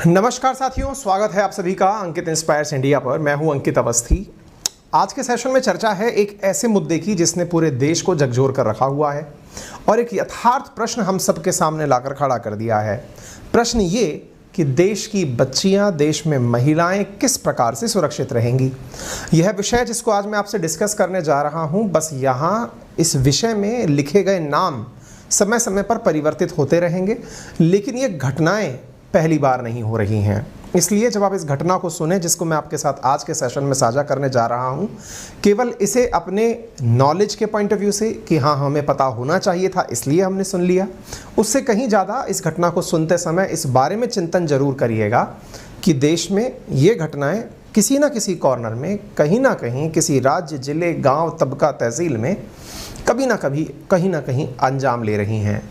नमस्कार साथियों, स्वागत है आप सभी का अंकित इंस्पायर्स इंडिया पर। मैं हूं अंकित अवस्थी। आज के सेशन में चर्चा है एक ऐसे मुद्दे की जिसने पूरे देश को झकझोर कर रखा हुआ है और एक यथार्थ प्रश्न हम सबके सामने लाकर खड़ा कर दिया है। प्रश्न ये कि देश की बच्चियां, देश में महिलाएं किस प्रकार से सुरक्षित रहेंगी। यह विषय जिसको आज मैं आपसे डिस्कस करने जा रहा हूं, बस यहाँ इस विषय में लिखे गए नाम समय समय पर परिवर्तित होते रहेंगे, लेकिन ये घटनाएं पहली बार नहीं हो रही हैं। इसलिए जब आप इस घटना को सुने जिसको मैं आपके साथ आज के सेशन में साझा करने जा रहा हूं, केवल इसे अपने नॉलेज के पॉइंट ऑफ व्यू से कि हाँ हमें पता होना चाहिए था इसलिए हमने सुन लिया, उससे कहीं ज़्यादा इस घटना को सुनते समय इस बारे में चिंतन जरूर करिएगा कि देश में ये घटनाएं किसी ना किसी कॉर्नर में, कहीं ना कहीं, किसी राज्य, जिले, गाँव, तबका, तहसील में कभी ना कभी, कहीं ना कहीं अंजाम ले रही हैं।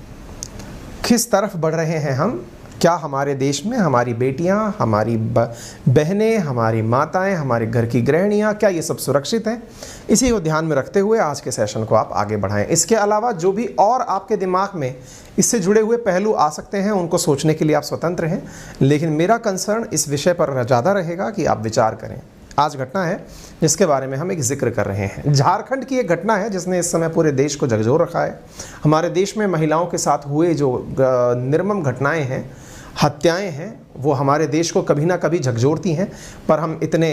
किस तरफ बढ़ रहे हैं हम? क्या हमारे देश में हमारी बेटियां, हमारी बहनें, हमारी माताएं, हमारे घर की गृहिणियां, क्या ये सब सुरक्षित हैं? इसी को ध्यान में रखते हुए आज के सेशन को आप आगे बढ़ाएं। इसके अलावा जो भी और आपके दिमाग में इससे जुड़े हुए पहलू आ सकते हैं उनको सोचने के लिए आप स्वतंत्र हैं, लेकिन मेरा कंसर्न इस विषय पर ज़्यादा रहेगा कि आप विचार करें। आज घटना है जिसके बारे में हम एक जिक्र कर रहे हैं। झारखंड की एक घटना है जिसने इस समय पूरे देश को झकझोर रखा है। हमारे देश में महिलाओं के साथ हुए जो निर्मम घटनाएं हैं, हत्याएं हैं, वो हमारे देश को कभी ना कभी झकझोरती हैं, पर हम इतने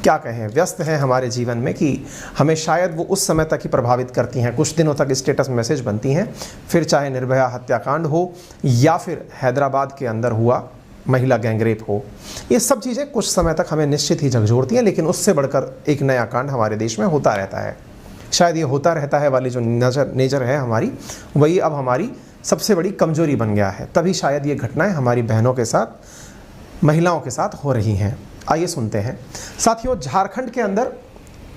क्या कहें व्यस्त हैं हमारे जीवन में कि हमें शायद वो उस समय तक ही प्रभावित करती हैं, कुछ दिनों तक स्टेटस मैसेज बनती हैं। फिर चाहे निर्भया हत्याकांड हो या फिर हैदराबाद के अंदर हुआ महिला गैंगरेप हो, ये सब चीज़ें कुछ समय तक हमें निश्चित ही झकझोरती हैं, लेकिन उससे बढ़कर एक नया कांड हमारे देश में होता रहता है। शायद ये होता रहता है वाली जो नेचर है हमारी, वही अब हमारी सबसे बड़ी कमजोरी बन गया है। तभी शायद ये घटनाएं हमारी बहनों के साथ, महिलाओं के साथ हो रही हैं। आइए सुनते हैं। साथियों, झारखंड के अंदर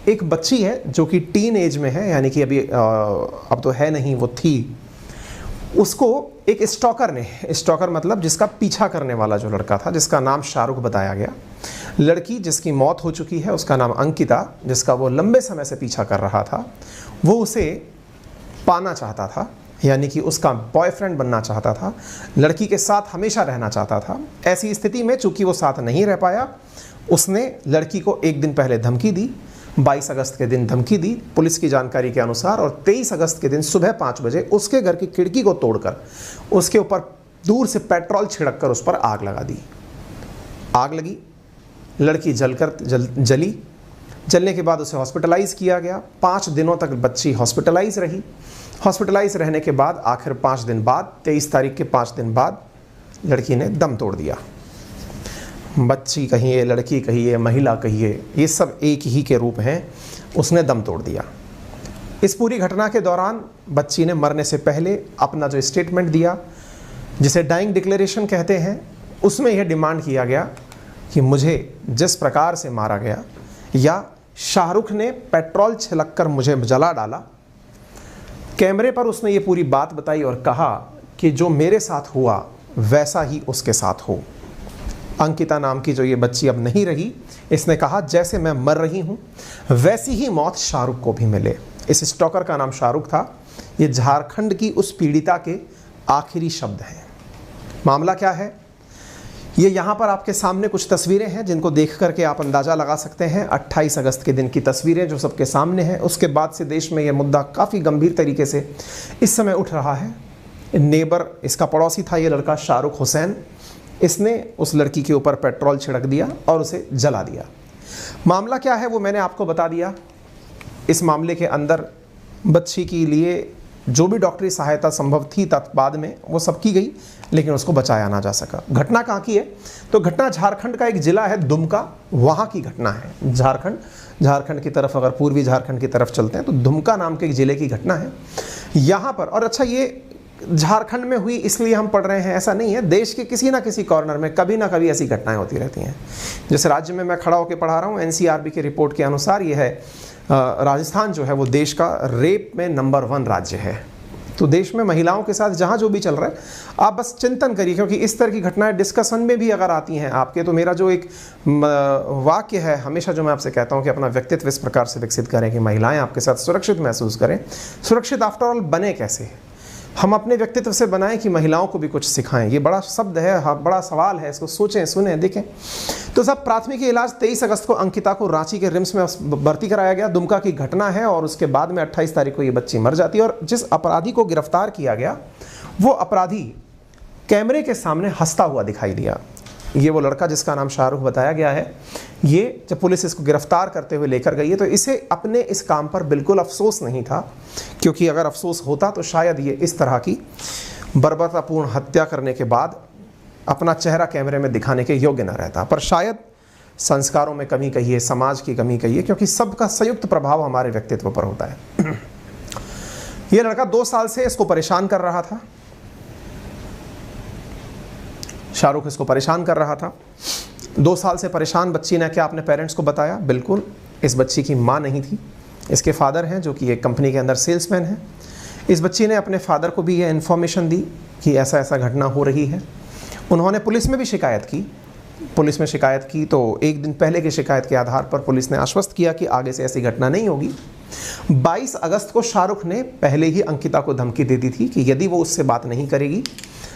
एक बच्ची है जो कि टीन एज में है, यानी कि अभी अब तो है नहीं, वो थी। उसको एक स्टॉकर मतलब जिसका पीछा करने वाला जो लड़का था, जिसका नाम शाहरुख बताया गया। लड़की जिसकी मौत हो चुकी है उसका नाम अंकिता, जिसका वो लंबे समय से पीछा कर रहा था। वो उसे पाना चाहता था, यानी कि उसका बॉयफ्रेंड बनना चाहता था, लड़की के साथ हमेशा रहना चाहता था। ऐसी स्थिति में चूंकि वो साथ नहीं रह पाया, उसने लड़की को एक दिन पहले धमकी दी, 22 अगस्त के दिन धमकी दी पुलिस की जानकारी के अनुसार, और 23 अगस्त के दिन सुबह 5 बजे उसके घर की खिड़की को तोड़कर उसके ऊपर दूर से पेट्रोल छिड़क कर उस पर आग लगा दी। आग लगी, लड़की जली। जलने के बाद उसे हॉस्पिटलाइज किया गया। 5 दिनों तक बच्ची हॉस्पिटलाइज रही। हॉस्पिटलाइज रहने के बाद आखिर 5 दिन बाद, 23 तारीख के 5 दिन बाद लड़की ने दम तोड़ दिया। बच्ची कहिए, लड़की कहिए, महिला कहिए, ये सब एक ही के रूप हैं। उसने दम तोड़ दिया। इस पूरी घटना के दौरान बच्ची ने मरने से पहले अपना जो स्टेटमेंट दिया, जिसे डाइंग डिक्लेरेशन कहते हैं, उसमें यह डिमांड किया गया कि मुझे जिस प्रकार से मारा गया, या शाहरुख ने पेट्रोल छिड़क कर मुझे जला डाला, कैमरे पर उसने ये पूरी बात बताई और कहा कि जो मेरे साथ हुआ वैसा ही उसके साथ हो। अंकिता नाम की जो ये बच्ची अब नहीं रही, इसने कहा जैसे मैं मर रही हूँ वैसी ही मौत शाहरुख को भी मिले। इस स्टॉकर का नाम शाहरुख था। ये झारखंड की उस पीड़िता के आखिरी शब्द हैं। मामला क्या है, ये यहाँ पर आपके सामने कुछ तस्वीरें हैं जिनको देख करके आप अंदाज़ा लगा सकते हैं। 28 अगस्त के दिन की तस्वीरें जो सबके सामने हैं। उसके बाद से देश में यह मुद्दा काफ़ी गंभीर तरीके से इस समय उठ रहा है। नेबर, इसका पड़ोसी था ये लड़का शाहरुख हुसैन, इसने उस लड़की के ऊपर पेट्रोल छिड़क दिया और उसे जला दिया। मामला क्या है वो मैंने आपको बता दिया। इस मामले के अंदर बच्ची के लिए जो भी डॉक्टरी सहायता संभव थी बाद में वो सब की गई, लेकिन उसको बचाया ना जा सका। घटना कहाँ की है? तो घटना झारखंड का एक जिला है दुमका, वहाँ की घटना है। झारखंड की तरफ, अगर पूर्वी झारखंड की तरफ चलते हैं तो दुमका नाम के एक ज़िले की घटना है यहाँ पर। और अच्छा, ये झारखंड में हुई इसलिए हम पढ़ रहे हैं ऐसा नहीं है। देश के किसी ना किसी कॉर्नर में कभी ना कभी ऐसी घटनाएं होती रहती हैं। जैसे राज्य में मैं खड़ा होकर पढ़ा रहा हूँ, एनसीआरबी की रिपोर्ट के अनुसार ये है राजस्थान जो है वो देश का रेप में नंबर 1 राज्य है। तो देश में महिलाओं के साथ जहाँ जो भी चल रहा है, आप बस चिंतन करिए, क्योंकि इस तरह की घटनाएं डिस्कशन में भी अगर आती हैं आपके, तो मेरा जो एक वाक्य है हमेशा जो मैं आपसे कहता हूँ कि अपना व्यक्तित्व इस प्रकार से विकसित करें कि महिलाएं आपके साथ सुरक्षित महसूस करें। सुरक्षित आफ्टर ऑल बने कैसे? हम अपने व्यक्तित्व से बनाएं कि महिलाओं को भी कुछ सिखाएं? ये बड़ा शब्द है, बड़ा सवाल है, इसको सोचें, सुनें, देखें। तो सब प्राथमिक इलाज 23 अगस्त को अंकिता को रांची के रिम्स में भर्ती कराया गया। दुमका की घटना है और उसके बाद में 28 तारीख को ये बच्ची मर जाती है। और जिस अपराधी को गिरफ्तार किया गया वो अपराधी कैमरे के सामने हंसता हुआ दिखाई दिया। ये वो लड़का जिसका नाम शाहरुख बताया गया है, ये जब पुलिस इसको गिरफ्तार करते हुए लेकर गई है तो इसे अपने इस काम पर बिल्कुल अफसोस नहीं था, क्योंकि अगर अफसोस होता तो शायद ये इस तरह की बर्बरतापूर्ण हत्या करने के बाद अपना चेहरा कैमरे में दिखाने के योग्य न रहता। पर शायद संस्कारों में कमी कहिए, समाज की कमी कहिए, क्योंकि सबका संयुक्त प्रभाव हमारे व्यक्तित्व पर होता है। ये लड़का 2 साल से इसको परेशान कर रहा था, शाहरुख इसको परेशान कर रहा था। 2 साल से परेशान बच्ची ने क्या अपने पेरेंट्स को बताया? बिल्कुल, इस बच्ची की माँ नहीं थी, इसके फादर हैं जो कि एक कंपनी के अंदर सेल्समैन हैं। इस बच्ची ने अपने फादर को भी ये इन्फॉर्मेशन दी कि ऐसा ऐसा घटना हो रही है। उन्होंने पुलिस में भी शिकायत की। पुलिस में शिकायत की तो एक दिन पहले की शिकायत के आधार पर पुलिस ने आश्वस्त किया कि आगे से ऐसी घटना नहीं होगी। 22 अगस्त को शाहरुख ने पहले ही अंकिता को धमकी दे दी थी कि यदि वो उससे बात नहीं करेगी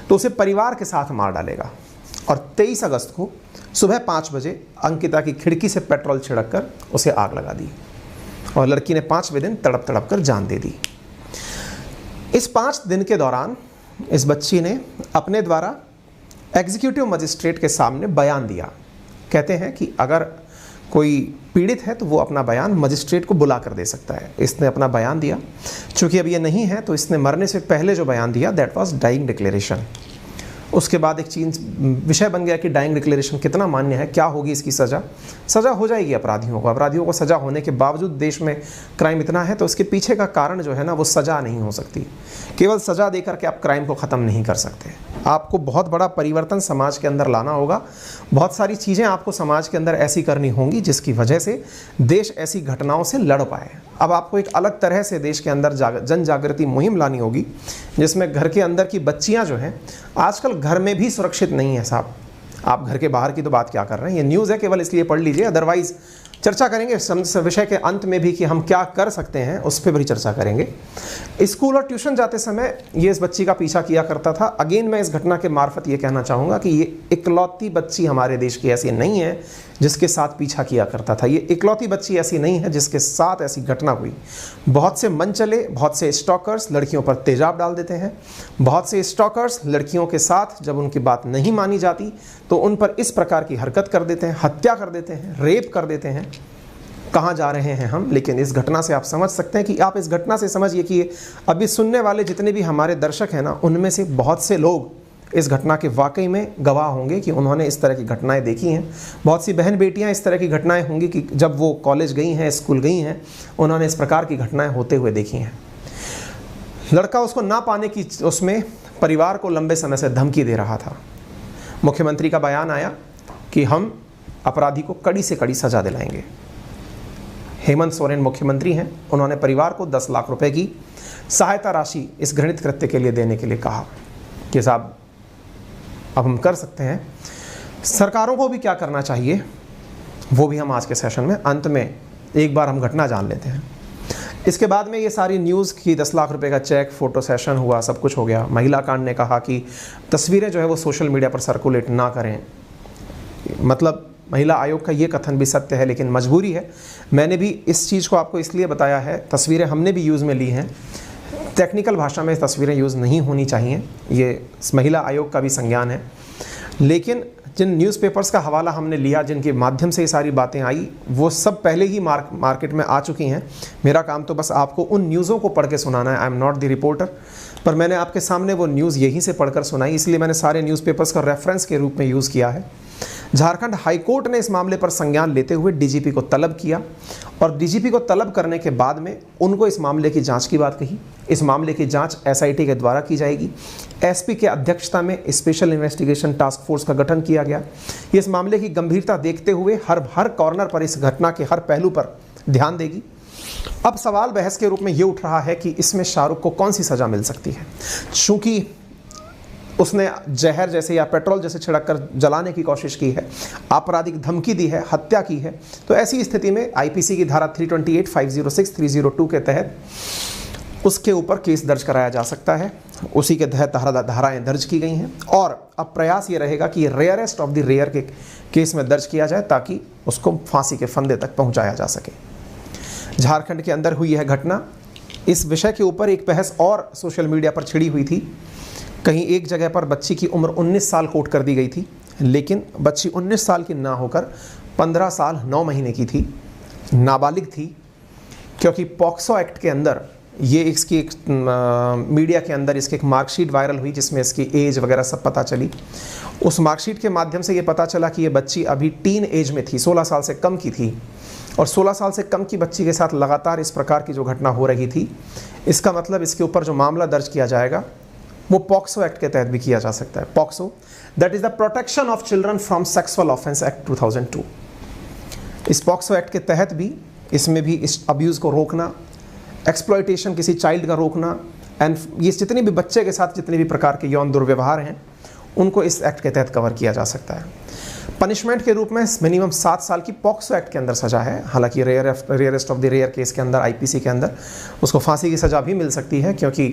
तो उसे परिवार के साथ मार डालेगा। और 23 अगस्त को सुबह 5 बजे अंकिता की खिड़की से पेट्रोल छिड़क कर उसे आग लगा दी और लड़की ने 5वें दिन तड़प तड़प कर जान दे दी। इस 5 दिन के दौरान इस बच्ची ने अपने द्वारा एग्जीक्यूटिव मजिस्ट्रेट के सामने बयान दिया। कहते हैं कि अगर कोई पीड़ित है तो वो अपना बयान मजिस्ट्रेट को बुला कर दे सकता है। इसने अपना बयान दिया। चूँकि अब ये नहीं है तो इसने मरने से पहले जो बयान दिया दैट वाज डाइंग डिक्लेरेशन। उसके बाद एक चीज विषय बन गया कि डाइंग डिक्लेरेशन कितना मान्य है, क्या होगी इसकी सज़ा। सज़ा हो जाएगी अपराधियों को सज़ा होने के बावजूद देश में क्राइम इतना है तो उसके पीछे का कारण जो है ना वो सज़ा नहीं हो सकती। केवल सज़ा देकर के आप क्राइम को ख़त्म नहीं कर सकते। आपको बहुत बड़ा परिवर्तन समाज के अंदर लाना होगा। बहुत सारी चीज़ें आपको समाज के अंदर ऐसी करनी होंगी जिसकी वजह से देश ऐसी घटनाओं से लड़ पाए। अब आपको एक अलग तरह से देश के अंदर जन जागृति मुहिम लानी होगी जिसमें घर के अंदर की बच्चियां जो हैं, आजकल घर में भी सुरक्षित नहीं है साहब। आप घर के बाहर की तो बात क्या कर रहे हैं, ये न्यूज़ है, केवल इसलिए पढ़ लीजिए। अदरवाइज चर्चा करेंगे विषय के अंत में भी कि हम क्या कर सकते हैं, उस पर भी चर्चा करेंगे। स्कूल और ट्यूशन जाते समय ये इस बच्ची का पीछा किया करता था। अगेन मैं इस घटना के मार्फत ये कहना चाहूँगा कि ये इकलौती बच्ची हमारे देश की ऐसी नहीं है जिसके साथ पीछा किया करता था। ये इकलौती बच्ची ऐसी नहीं है जिसके साथ ऐसी घटना हुई। बहुत से मन चले, बहुत से स्टॉकर्स लड़कियों पर तेजाब डाल देते हैं। बहुत से स्टॉकर्स लड़कियों के साथ जब उनकी बात नहीं मानी जाती तो उन पर इस प्रकार की हरकत कर देते हैं, हत्या कर देते हैं, रेप कर देते हैं। कहाँ जा रहे हैं हम, लेकिन इस घटना से आप समझ सकते हैं कि आप इस घटना से समझिए कि अभी सुनने वाले जितने भी हमारे दर्शक हैं ना, उनमें से बहुत से लोग इस घटना के वाकई में गवाह होंगे कि उन्होंने इस तरह की घटनाएं देखी हैं। बहुत सी बहन बेटियां इस तरह की घटनाएं होंगी कि जब वो कॉलेज गई हैं, स्कूल गई हैं, उन्होंने इस प्रकार की घटनाएं होते हुए देखी हैं। लड़का उसको ना पाने की उसमें परिवार को लंबे समय से धमकी दे रहा था। मुख्यमंत्री का बयान आया कि हम अपराधी को कड़ी से कड़ी सजा दिलाएंगे। हेमंत सोरेन मुख्यमंत्री हैं, उन्होंने परिवार को 10 लाख रुपए की सहायता राशि इस घृणित कृत्य के लिए देने के लिए कहा कि साहब अब हम कर सकते हैं। सरकारों को भी क्या करना चाहिए वो भी हम आज के सेशन में अंत में एक बार हम घटना जान लेते हैं। इसके बाद में ये सारी न्यूज़ की 10 लाख रुपए का चेक, फोटो सेशन हुआ, सब कुछ हो गया। महिला कांड ने कहा कि तस्वीरें जो है वो सोशल मीडिया पर सर्कुलेट ना करें। मतलब महिला आयोग का ये कथन भी सत्य है, लेकिन मजबूरी है। मैंने भी इस चीज़ को आपको इसलिए बताया है, तस्वीरें हमने भी यूज़ में ली हैं। टेक्निकल भाषा में तस्वीरें यूज़ नहीं होनी चाहिए, ये महिला आयोग का भी संज्ञान है। लेकिन जिन न्यूज़पेपर्स का हवाला हमने लिया, जिनके माध्यम से ये सारी बातें आई, वो सब पहले ही मार्केट में आ चुकी हैं। मेरा काम तो बस आपको उन न्यूज़ों को पढ़ के सुनाना है। I am not the reporter, पर मैंने आपके सामने वो न्यूज़ यहीं से पढ़कर सुनाई, इसलिए मैंने सारे न्यूज़पेपर्स का रेफरेंस के रूप में यूज़ किया है। झारखंड हाईकोर्ट ने इस मामले पर संज्ञान लेते हुए डीजीपी को तलब किया और डीजीपी को तलब करने के बाद में उनको इस मामले की जांच की बात कही। इस मामले की जांच एसआईटी के द्वारा की जाएगी। एसपी के अध्यक्षता में स्पेशल इन्वेस्टिगेशन टास्क फोर्स का गठन किया गया। इस मामले की गंभीरता देखते हुए हर कॉर्नर पर, इस घटना के हर पहलू पर ध्यान देगी। अब सवाल बहस के रूप में ये उठ रहा है कि इसमें शाहरुख को कौन सी सज़ा मिल सकती है। चूँकि उसने जहर जैसे या पेट्रोल जैसे छिड़क कर जलाने की कोशिश की है, आपराधिक धमकी दी है, हत्या की है, तो ऐसी स्थिति में आईपीसी की धारा 328, 506, 302 के तहत उसके ऊपर केस दर्ज कराया जा सकता है। उसी के तहत धाराएं दर्ज की गई हैं और अब प्रयास ये रहेगा कि रेयरेस्ट ऑफ द रेयर के केस में दर्ज किया जाए ताकि उसको फांसी के फंदे तक पहुंचाया जा सके। झारखंड के अंदर हुई यह घटना। इस विषय के ऊपर एक बहस और सोशल मीडिया पर छिड़ी हुई थी। कहीं एक जगह पर बच्ची की उम्र 19 साल कोट कर दी गई थी, लेकिन बच्ची 19 साल की ना होकर 15 साल 9 महीने की थी, नाबालिग थी। क्योंकि पॉक्सो एक्ट के अंदर ये इसकी एक मीडिया के अंदर इसकी एक मार्कशीट वायरल हुई जिसमें इसकी एज वगैरह सब पता चली। उस मार्कशीट के माध्यम से ये पता चला कि ये बच्ची अभी टीन एज में थी, 16 साल से कम की थी, और 16 साल से कम की बच्ची के साथ लगातार इस प्रकार की जो घटना हो रही थी। इसका मतलब इसके ऊपर जो मामला दर्ज किया जाएगा वो पॉक्सो एक्ट के तहत भी किया जा सकता है। POCSO, that is the protection of children from sexual offence act 2002। इस पॉक्सो एक्ट के तहत भी इसमें भी इस अब्यूज़ को रोकना, एक्सप्लॉयटेशन किसी चाइल्ड का रोकना, एंड ये जितने भी बच्चे के साथ जितने भी प्रकार के यौन दुर्व्यवहार हैं उनको इस एक्ट के तहत कवर किया जा सकता है। पनिशमेंट के रूप में मिनिमम 7 साल की पॉक्सो एक्ट के अंदर सज़ा है। हालांकि rarest of the rare case के अंदर आईपीसी के अंदर उसको फांसी की सज़ा भी मिल सकती है क्योंकि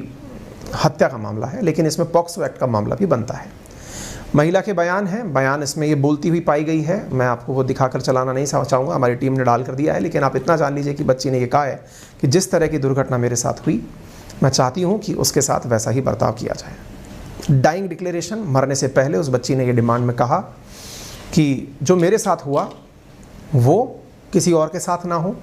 हत्या का मामला है, लेकिन इसमें पॉक्सो एक्ट का मामला भी बनता है। महिला के बयान है, बयान इसमें ये बोलती हुई पाई गई है। मैं आपको वो दिखाकर चलाना नहीं चाहूँगा, हमारी टीम ने डाल कर दिया है, लेकिन आप इतना जान लीजिए कि बच्ची ने ये कहा है कि जिस तरह की दुर्घटना मेरे साथ हुई मैं चाहती हूँ कि उसके साथ वैसा ही बर्ताव किया जाए। डाइंग डिक्लेरेशन, मरने से पहले उस बच्ची ने ये डिमांड में कहा कि जो मेरे साथ हुआ वो किसी और के साथ ना हो,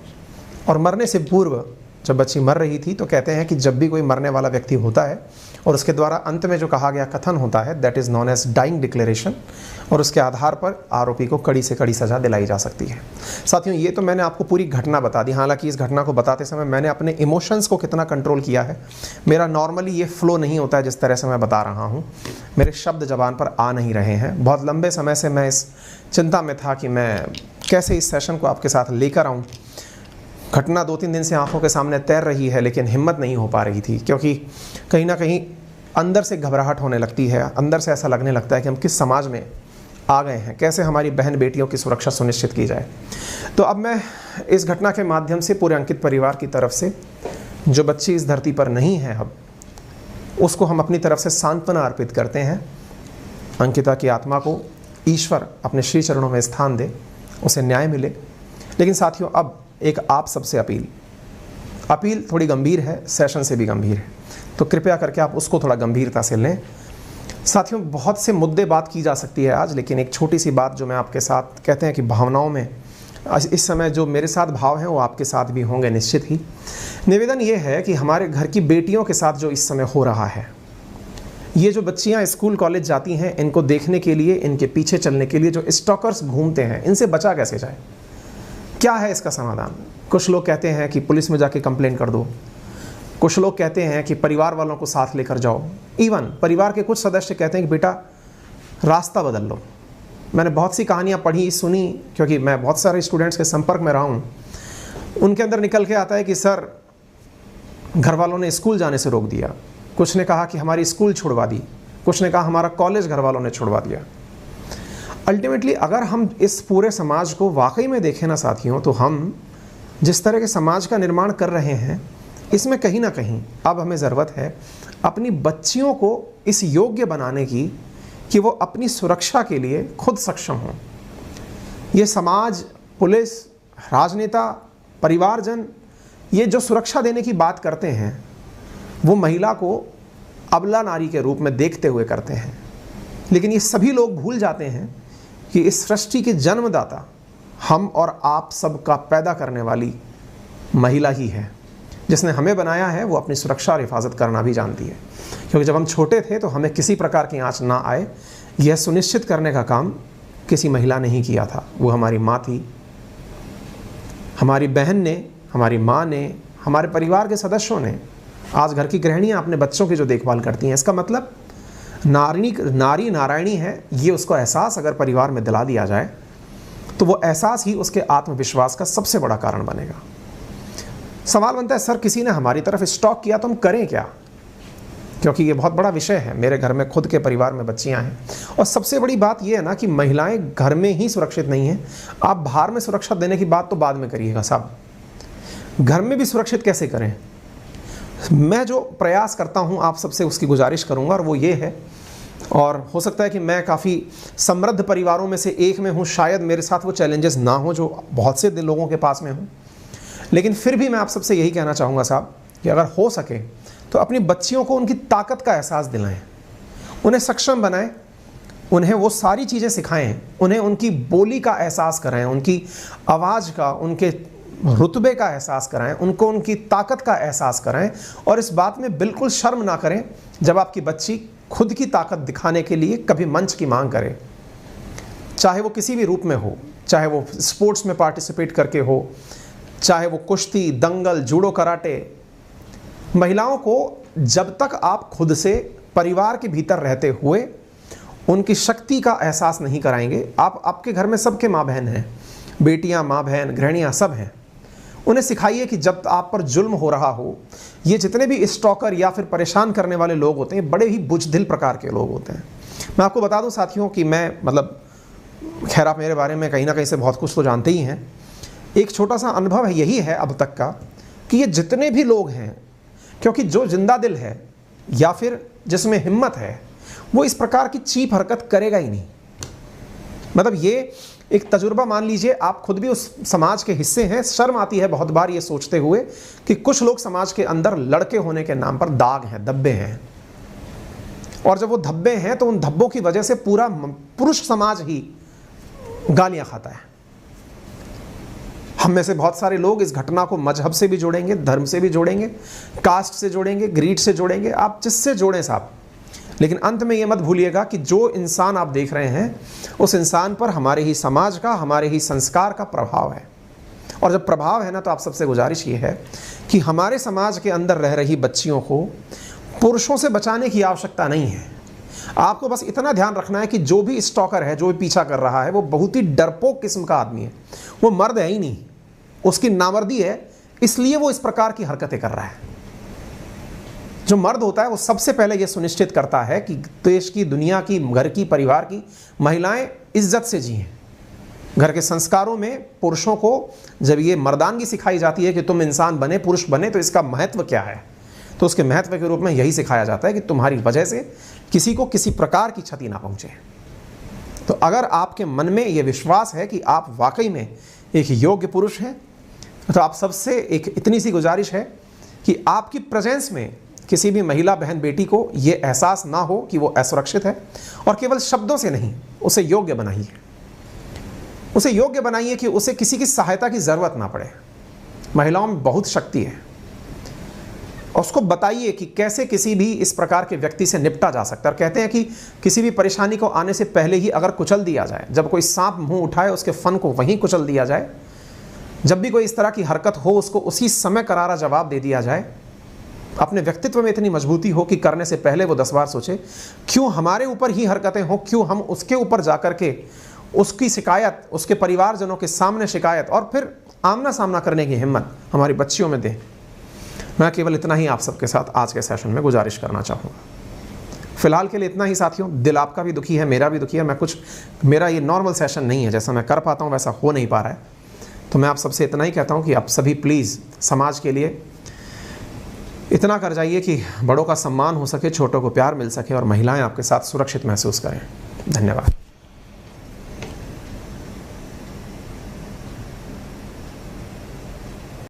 और मरने से पूर्व जब बच्ची मर रही थी तो कहते हैं कि जब भी कोई मरने वाला व्यक्ति होता है और उसके द्वारा अंत में जो कहा गया कथन होता है that is known as dying declaration, और उसके आधार पर आरोपी को कड़ी से कड़ी सज़ा दिलाई जा सकती है। साथियों, ये तो मैंने आपको पूरी घटना बता दी। हालांकि इस घटना को बताते समय मैंने अपने इमोशंस को कितना कंट्रोल किया है, मेरा नॉर्मली ये फ्लो नहीं होता है जिस तरह से मैं बता रहा हूँ, मेरे शब्द ज़बान पर आ नहीं रहे हैं। बहुत लंबे समय से मैं इस चिंता में था कि मैं कैसे इस सेशन को आपके साथ लेकर आऊँ। घटना 2-3 दिन से आंखों के सामने तैर रही है, लेकिन हिम्मत नहीं हो पा रही थी क्योंकि कहीं ना कहीं अंदर से घबराहट होने लगती है, अंदर से ऐसा लगने लगता है कि हम किस समाज में आ गए हैं, कैसे हमारी बहन बेटियों की सुरक्षा सुनिश्चित की जाए। तो अब मैं इस घटना के माध्यम से पूरे अंकित परिवार की तरफ से, जो बच्ची इस धरती पर नहीं है अब, उसको हम अपनी तरफ से सांत्वना अर्पित करते हैं। अंकिता की आत्मा को ईश्वर अपने श्री चरणों में स्थान दे, उसे न्याय मिले। लेकिन साथियों, अब एक आप सबसे अपील थोड़ी गंभीर है, सेशन से भी गंभीर है, तो कृपया करके आप उसको थोड़ा गंभीरता से लें। साथियों, बहुत से मुद्दे बात की जा सकती है आज, लेकिन एक छोटी सी बात जो मैं आपके साथ, कहते हैं कि भावनाओं में इस समय जो मेरे साथ भाव हैं वो आपके साथ भी होंगे निश्चित ही। निवेदन ये है कि हमारे घर की बेटियों के साथ जो इस समय हो रहा है, ये जो बच्चियां स्कूल कॉलेज जाती हैं, इनको देखने के लिए, इनके पीछे चलने के लिए जो स्टॉकर्स घूमते हैं, इनसे बचा कैसे जाए? क्या है इसका समाधान? कुछ लोग कहते हैं कि पुलिस में जाके कंप्लेंट कर दो, कुछ लोग कहते हैं कि परिवार वालों को साथ लेकर जाओ, इवन परिवार के कुछ सदस्य कहते हैं कि बेटा रास्ता बदल लो। मैंने बहुत सी कहानियाँ पढ़ी सुनी, क्योंकि मैं बहुत सारे स्टूडेंट्स के संपर्क में रहा हूँ। उनके अंदर निकल के आता है कि सर घर वालों ने स्कूल जाने से रोक दिया, कुछ ने कहा कि हमारी स्कूल छुड़वा दी, कुछ ने कहा हमारा कॉलेज घर वालों ने छुड़वा दिया। अल्टीमेटली अगर हम इस पूरे समाज को वाकई में देखें ना साथियों, तो हम जिस तरह के समाज का निर्माण कर रहे हैं, इसमें कहीं ना कहीं अब हमें ज़रूरत है अपनी बच्चियों को इस योग्य बनाने की कि वो अपनी सुरक्षा के लिए खुद सक्षम हों। ये समाज, पुलिस, राजनेता, परिवारजन, ये जो सुरक्षा देने की बात करते हैं वो महिला को अबला नारी के रूप में देखते हुए करते हैं, लेकिन ये सभी लोग भूल जाते हैं कि इस सृष्टि के जन्मदाता हम और आप सब का पैदा करने वाली महिला ही है। जिसने हमें बनाया है वो अपनी सुरक्षा और हिफाजत करना भी जानती है, क्योंकि जब हम छोटे थे तो हमें किसी प्रकार की आंच ना आए यह सुनिश्चित करने का काम किसी महिला ने ही किया था। वो हमारी माँ थी, हमारी बहन ने, हमारी माँ ने, हमारे परिवार के सदस्यों ने। आज घर की गृहिणियाँ अपने बच्चों की जो देखभाल करती हैं, इसका मतलब नारी नारायणी है, ये उसको एहसास अगर परिवार में दिला दिया जाए तो वो एहसास ही उसके आत्मविश्वास का सबसे बड़ा कारण बनेगा। सवाल बनता है सर किसी ने हमारी तरफ स्टॉक किया तो हम करें क्या? क्योंकि ये बहुत बड़ा विषय है। मेरे घर में खुद के परिवार में बच्चियां हैं, और सबसे बड़ी बात ये है ना कि महिलाएं घर में ही सुरक्षित नहीं हैं। आप बाहर में सुरक्षा देने की बात तो बाद में करिएगा साहब, घर में भी सुरक्षित कैसे करें? मैं जो प्रयास करता हूं आप सबसे उसकी गुजारिश करूंगा, और वो ये है, और हो सकता है कि मैं काफ़ी समृद्ध परिवारों में से एक में हूं, शायद मेरे साथ वो चैलेंजेस ना हो जो बहुत से लोगों के पास में हूं, लेकिन फिर भी मैं आप सबसे यही कहना चाहूँगा साहब कि अगर हो सके तो अपनी बच्चियों को उनकी ताकत का एहसास दिलाएं, उन्हें सक्षम बनाएं, उन्हें वो सारी चीज़ें सिखाएं, उन्हें उनकी बोली का एहसास कराएं, उनकी आवाज़ का, उनके रुतबे का एहसास कराएं, उनको उनकी ताकत का एहसास कराएं, और इस बात में बिल्कुल शर्म ना करें जब आपकी बच्ची खुद की ताकत दिखाने के लिए कभी मंच की मांग करे, चाहे वो किसी भी रूप में हो, चाहे वो स्पोर्ट्स में पार्टिसिपेट करके हो, चाहे वो कुश्ती, दंगल, जूडो, कराटे। महिलाओं को जब तक आप खुद से परिवार के भीतर रहते हुए उनकी शक्ति का एहसास नहीं कराएंगे, आपके घर में सबके माँ बहन हैं, बेटियां, माँ बहन, गृहणियाँ सब हैं, उन्हें सिखाइए कि जब आप पर जुल्म हो रहा हो, ये जितने भी स्टॉकर या फिर परेशान करने वाले लोग होते हैं बड़े ही बुजदिल प्रकार के लोग होते हैं। मैं आपको बता दूं साथियों कि मैं खैर आप मेरे बारे में कहीं ना कहीं से बहुत कुछ तो जानते ही हैं। एक छोटा सा अनुभव है, यही है अब तक का, कि ये जितने भी लोग हैं, क्योंकि जो जिंदा दिल है या फिर जिसमें हिम्मत है वो इस प्रकार की चीप हरकत करेगा ही नहीं। ये एक तजुर्बा मान लीजिए, आप खुद भी उस समाज के हिस्से हैं। शर्म आती है बहुत बार ये सोचते हुए कि कुछ लोग समाज के अंदर लड़के होने के नाम पर दाग हैं, धब्बे हैं, और जब वो धब्बे हैं तो उन धब्बों की वजह से पूरा पुरुष समाज ही गालियां खाता है। हम में से बहुत सारे लोग इस घटना को मजहब से भी जोड़ेंगे, धर्म से भी जोड़ेंगे, कास्ट से जोड़ेंगे, ग्रीड से जोड़ेंगे, आप जिससे जोड़ें साहब, लेकिन अंत में ये मत भूलिएगा कि जो इंसान आप देख रहे हैं उस इंसान पर हमारे ही समाज का, हमारे ही संस्कार का प्रभाव है। और जब प्रभाव है ना, तो आप सबसे गुजारिश ये है कि हमारे समाज के अंदर रह रही बच्चियों को पुरुषों से बचाने की आवश्यकता नहीं है। आपको बस इतना ध्यान रखना है कि जो भी स्टॉकर है, जो भी पीछा कर रहा है, वो बहुत ही डरपोक किस्म का आदमी है, वो मर्द है ही नहीं, उसकी नामर्दी है, इसलिए वो इस प्रकार की हरकतें कर रहा है। जो मर्द होता है वो सबसे पहले ये सुनिश्चित करता है कि देश की, दुनिया की, घर की, परिवार की महिलाएं इज्जत से जिएं। घर के संस्कारों में पुरुषों को जब ये मर्दानगी सिखाई जाती है कि तुम इंसान बने, पुरुष बने, तो इसका महत्व क्या है, तो उसके महत्व के रूप में यही सिखाया जाता है कि तुम्हारी वजह से किसी को किसी प्रकार की क्षति ना पहुंचे। तो अगर आपके मन में ये विश्वास है कि आप वाकई में एक योग्य पुरुष हैं, तो आप सबसे एक इतनी सी गुजारिश है कि आपकी प्रेजेंस में किसी भी महिला, बहन, बेटी को ये एहसास ना हो कि वो असुरक्षित है, और केवल शब्दों से नहीं, उसे योग्य बनाइए। उसे योग्य बनाइए कि उसे किसी की सहायता की ज़रूरत ना पड़े। महिलाओं में बहुत शक्ति है, और उसको बताइए कि कैसे किसी भी इस प्रकार के व्यक्ति से निपटा जा सकता है। और कहते हैं कि किसी भी परेशानी को आने से पहले ही अगर कुचल दिया जाए, जब कोई सांप मुंह उठाए उसके फन को वहीं कुचल दिया जाए, जब भी कोई इस तरह की हरकत हो उसको उसी समय करारा जवाब दे दिया जाए। अपने व्यक्तित्व में इतनी मजबूती हो कि करने से पहले वो 10 बार सोचे, क्यों हमारे ऊपर ही हरकतें हो, क्यों हम उसके ऊपर जाकर के उसकी शिकायत, उसके परिवारजनों के सामने शिकायत, और फिर आमना सामना करने की हिम्मत हमारी बच्चियों में दें। मैं केवल इतना ही आप सबके साथ आज के सेशन में गुजारिश करना चाहूँगा। फिलहाल के लिए इतना ही साथियों। दिल आपका भी दुखी है, मेरा भी दुखी है। मेरा ये नॉर्मल सेशन नहीं है, जैसा मैं कर पाता हूँ वैसा हो नहीं पा रहा है। तो मैं आप सबसे इतना ही कहता हूँ कि आप सभी प्लीज़ समाज के लिए इतना कर जाइए कि बड़ों का सम्मान हो सके, छोटों को प्यार मिल सके, और महिलाएं आपके साथ सुरक्षित महसूस करें। धन्यवाद।